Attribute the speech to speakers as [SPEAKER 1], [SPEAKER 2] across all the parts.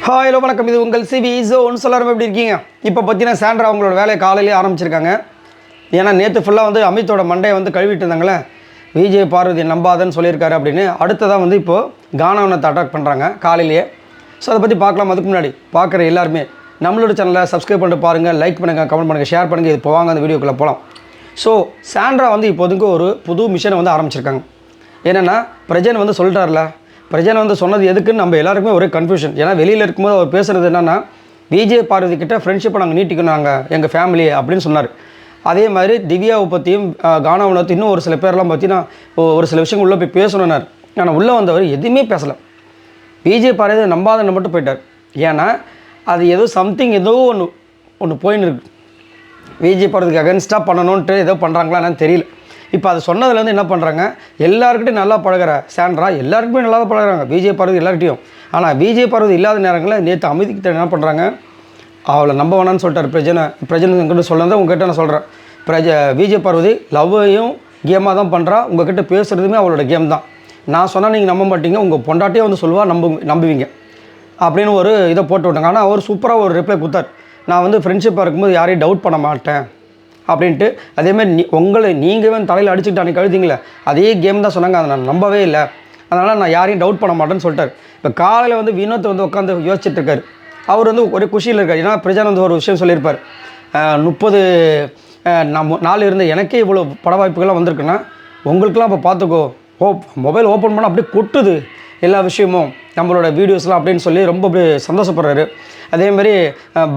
[SPEAKER 1] Hi hello வணக்கம். இது உங்கள் சிவி ஜோன். எல்லாரும் எப்படி இருக்கீங்க? இப்போ பார்த்தீங்கன்னா சாண்ட்ரா அவங்களோட வேலையை காலையிலேயே ஆரம்பிச்சிருக்காங்க. ஏன்னா நேற்று ஃபுல்லாக வந்து அமித்தோட மண்டையை வந்து கழுவிட்டு இருந்தாங்களே, விஜய் பார்வதி நம்பாதன்னு சொல்லியிருக்காரு அப்படின்னு. அடுத்ததாக வந்து இப்போது கானவனத்தை அட்டாக் பண்ணுறாங்க காலையிலேயே. ஸோ அதை பற்றி பார்க்கலாம். அதுக்கு முன்னாடி பார்க்குற எல்லாருமே நம்மளோட சேனலை சப்ஸ்கிரைப் பண்ணிட்டு பாருங்கள், லைக் பண்ணுங்கள், கமெண்ட் பண்ணுங்கள், ஷேர் பண்ணுங்கள். இது போவாங்க அந்த வீடியோக்குள்ளே போகலாம். ஸோ சாண்ட்ரா வந்து இப்போதுக்கு ஒரு புது மிஷனை வந்து ஆரம்பிச்சிருக்காங்க. என்னென்னா பிரஜன் வந்து சொல்லிட்டார்ல, பிரஜனை வந்து சொன்னது எதுக்குன்னு நம்ம எல்லாருக்குமே ஒரே கன்ஃபியூஷன். ஏன்னா வெளியில் இருக்கும்போது அவர் பேசுகிறது என்னென்னா, விஜய் பார்வதி கிட்ட ஃப்ரெண்ட்ஷிப்பை நாங்கள் நீட்டிக்கணும் நாங்கள் எங்கள் ஃபேமிலி அப்படின்னு சொன்னார். அதே மாதிரி திவ்யாவை பற்றியும் கானாவனை பற்றி இன்னும் ஒரு சில பேர்லாம் பார்த்தீங்கன்னா ஒரு சில விஷயங்கள் உள்ளே போய் பேசணுன்னார். ஆனால் உள்ளே வந்தவர் எதுவுமே பேசலை. விஜய் பார்வதி நம்பாதன்னு மட்டும் போயிட்டார். ஏன்னா அது ஏதோ சம்திங் ஏதோ ஒன்று போயின்னு இருக்குது. விஜய் பார்வதிக்கு அகென்ஸ்டாக பண்ணணுன்ட்டு ஏதோ பண்ணுறாங்களா என்னன்னு தெரியல. இப்போ அது சொன்னதுலேருந்து என்ன பண்ணுறாங்க, எல்லாருக்கிட்டையும் நல்லா பழகிற சாண்ட்ரா எல்லாருக்குமே நல்லா தான் பழகிறாங்க, விஜய் பார்வதி எல்லார்கிட்டையும். ஆனால் விஜய் பார்வதி இல்லாத நேரங்களில் நேற்று அமைதிக்கிட்ட என்ன பண்ணுறாங்க, அவளை நம்ப வேணான்னு சொல்லிட்டார் பிரஜன் என்கிட்ட சொன்னதை உங்ககிட்ட நான் சொல்கிறேன். விஜய் பார்வதி லவ்வையும் கேமாக தான் பண்ணுறா, உங்கள்கிட்ட பேசுகிறதுமே அவளோட கேம் தான். நான் சொன்னால் நீங்கள் நம்ப மாட்டீங்க, உங்கள் பொண்டாட்டியே வந்து சொல்லுவா, நம்புவீங்க அப்படின்னு ஒரு இதை போட்டு விட்டாங்க. ஆனால் அவர் சூப்பராக ஒரு ரிப்ளை கொடுத்தார். நான் வந்து ஃப்ரெண்ட்ஷிப்பாக இருக்கும்போது யாரையும் டவுட் பண்ண மாட்டேன் அப்படின்ட்டு. அதேமாதிரி உங்களை நீங்கள் வந்து தலையில் அடிச்சுக்கிட்டு அன்றைக்கி அழுதிங்களே, அதே கேம் தான் சொன்னாங்க. அதை நான் நம்பவே இல்லை, அதனால் நான் யாரையும் டவுட் பண்ண மாட்டேன்னு சொல்லிட்டார். இப்போ காலையில் வந்து வினோத் வந்து உட்காந்து யோசிச்சுட்டு இருக்கார். அவர் வந்து ஒரு குஷியில் இருக்கார். ஏன்னா பிரஜான் வந்து ஒரு விஷயம் சொல்லியிருப்பார், 30 நாள் இருந்த எனக்கே இவ்வளோ பட வாய்ப்புகள்லாம் வந்திருக்குன்னா உங்களுக்கெல்லாம் இப்போ பார்த்துக்கோ, மொபைல் ஓப்பன் பண்ணால் அப்படியே கொட்டுது எல்லா விஷயமும், நம்மளோட வீடியோஸ்லாம் அப்படின்னு சொல்லி ரொம்ப அப்படியே சந்தோஷப்படுறாரு. அதேமாதிரி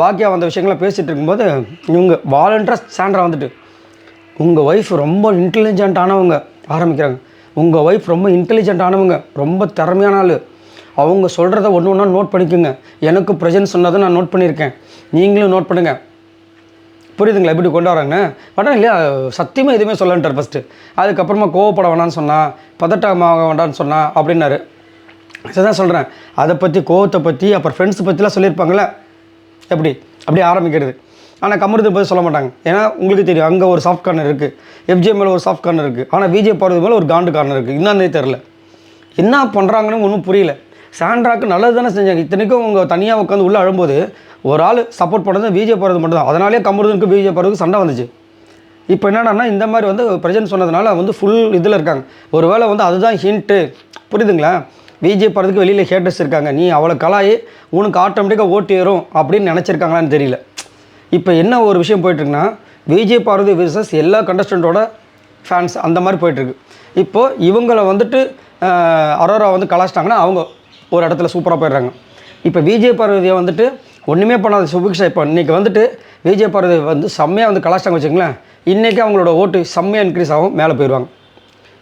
[SPEAKER 1] பாக்கியா வந்த விஷயங்கள்லாம் பேசிகிட்டு இருக்கும்போது இவங்க வாலண்டராக சாண்ட்ரா வந்துட்டு, உங்கள் ஒய்ஃப் ரொம்ப இன்டெலிஜென்ட்டானவங்க ஆரம்பிக்கிறாங்க. உங்கள் ஒய்ஃப் ரொம்ப இன்டெலிஜென்ட்டானவங்க, ரொம்ப திறமையான ஆள், அவங்க சொல்கிறத ஒன்று ஒன்றா நோட் பண்ணிக்கோங்க. எனக்கும் ப்ரெசன்ட் சொன்னதை நான் நோட் பண்ணியிருக்கேன், நீங்களும் நோட் பண்ணுங்கள். புரியுதுங்களா எப்படி கொண்டு வராங்க? படம் இல்லையா, சத்தியமாக எதுவுமே சொல்லன்ட்டார் ஃபஸ்ட்டு. அதுக்கப்புறமா கோவப்பட வேணான்னு சொன்னால், பதட்டமாக வேண்டான்னு சொன்னால் அப்படின்னாரு. அதுதான் சொல்கிறேன், அதை பற்றி கோவத்தை பற்றி அப்புறம் ஃப்ரெண்ட்ஸை பற்றிலாம் சொல்லியிருப்பாங்களே, எப்படி அப்படியே ஆரம்பிக்கிறது. ஆனால் கமருதை பற்றி சொல்ல மாட்டாங்க. ஏன்னா உங்களுக்கு தெரியும், அங்கே ஒரு சாஃப்ட் கார்னர் இருக்குது, எஃப்ஜே மேலே ஒரு சாஃப்ட் கார்னர் இருக்குது, ஆனால் விஜய் பார்வதி மேலே ஒரு காண்டு கார்னர் இருக்குது. இன்னும் தெரில என்ன பண்ணுறாங்கன்னு ஒன்றும் புரியல. சாண்ட்ராக்கு நல்லது தானே செஞ்சாங்க. இத்தனைக்கும் அவங்க தனியாக உட்காந்து உள்ளே அழும்போது ஒரு ஆள் சப்போர்ட் பண்ணது விஜய் பார்வதி மட்டும் தான். அதனாலே கமருதனுக்கு விஜய் பார்வதிக்கு சண்டை வந்துச்சு. இப்போ என்னென்னா இந்த மாதிரி வந்து பிரஜன் சொன்னதுனால வந்து ஃபுல் இதில் இருக்காங்க. ஒரு வேளை வந்து அதுதான் ஹிண்ட்டு, புரியுதுங்களா? விஜய் பார்வதிக்கு வெளியில் ஹேட்டர்ஸ் இருக்காங்க, நீ அவளை கலாயி உனக்கு ஆட்டோமேட்டிக்காக ஓட்டு ஏறும் அப்படின்னு நினச்சிருக்காங்களான்னு தெரியல. இப்போ என்ன ஒரு விஷயம் போயிட்டுருக்குன்னா, விஜய் பார்வதி விசஸ் எல்லா கண்டஸ்டண்ட்டோட ஃபேன்ஸ் அந்த மாதிரி போயிட்டுருக்கு. இப்போது இவங்களை வந்துட்டு அரோரா வந்து கலாச்சிட்டாங்கன்னா அவங்க ஒரு இடத்துல சூப்பராக போயிடுறாங்க. இப்போ விஜய் பார்வதியை வந்துட்டு ஒன்றுமே பண்ணாத சுபிக்ஷா இப்போ இன்றைக்கி வந்துட்டு விஜய் பார்வதி வந்து செம்மையாக வந்து கலாச்சிட்டாங்க வச்சுங்களேன், இன்றைக்கி அவங்களோட ஓட்டு செம்மையாக இன்க்ரீஸ் ஆகும், மேலே போயிடுவாங்க.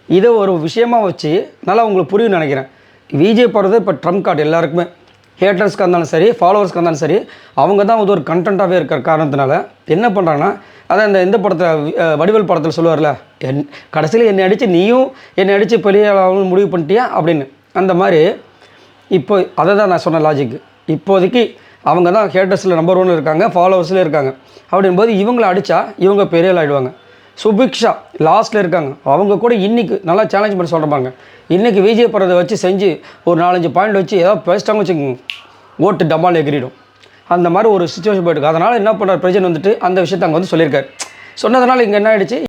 [SPEAKER 1] இதை ஒரு விஷயமாக வச்சு நல்லா உங்களுக்கு புரியும்னு நினைக்கிறேன். விஜய் பார்வதி இப்போ ட்ரம்ப் கார்டு எல்லாருக்குமே, ஹேட்டர்ஸ்க்கு இருந்தாலும் சரி, ஃபாலோவர்ஸ்க்கு இருந்தாலும் சரி, அவங்க தான் வந்து ஒரு கண்டென்ட்டாகவே இருக்கிற காரணத்தினால என்ன பண்ணுறாங்கன்னா, அதான் இந்த படத்தில் வடிவேல் படத்தில் சொல்லுவார்ல, கடைசியில் என்னை அடித்து நீயும் என்னை அடித்து பெரிய முடிவு பண்ணிட்டியா அப்படின்னு. அந்த மாதிரி இப்போ அதை தான் நான் சொன்ன லாஜிக்கு. இப்போதைக்கு அவங்க தான் ஹேட்டர்ஸில் நம்பர் 1 இருக்காங்க, ஃபாலோவர்ஸில் இருக்காங்க. அப்படின்போது இவங்களை அடித்தா இவங்க பெரிய ஆள் ஆகிடுவாங்க. சுபிக்ஷா லாஸ்ட்டில் இருக்காங்க, அவங்க கூட இன்றைக்கி நல்லா சேலஞ்ச் பண்ணி சொல்கிறாங்க. இன்றைக்கி விஜய் பார்வதி வச்சு செஞ்சு ஒரு 4-5 பாயிண்ட் வச்சு ஏதாவது பேசிட்டாங்க வச்சுக்கோங்க, ஓட்டு டமால் எகிரிடும். அந்த மாதிரி ஒரு சுச்சுவேஷன் போயிட்டுருக்கு. அதனால் என்ன பண்ணுறார் பிரஜன் வந்துட்டு அந்த விஷயத்தை அங்கே வந்து சொல்லியிருக்காரு. சொன்னதுனால இங்கே என்ன ஆகிடுச்சு,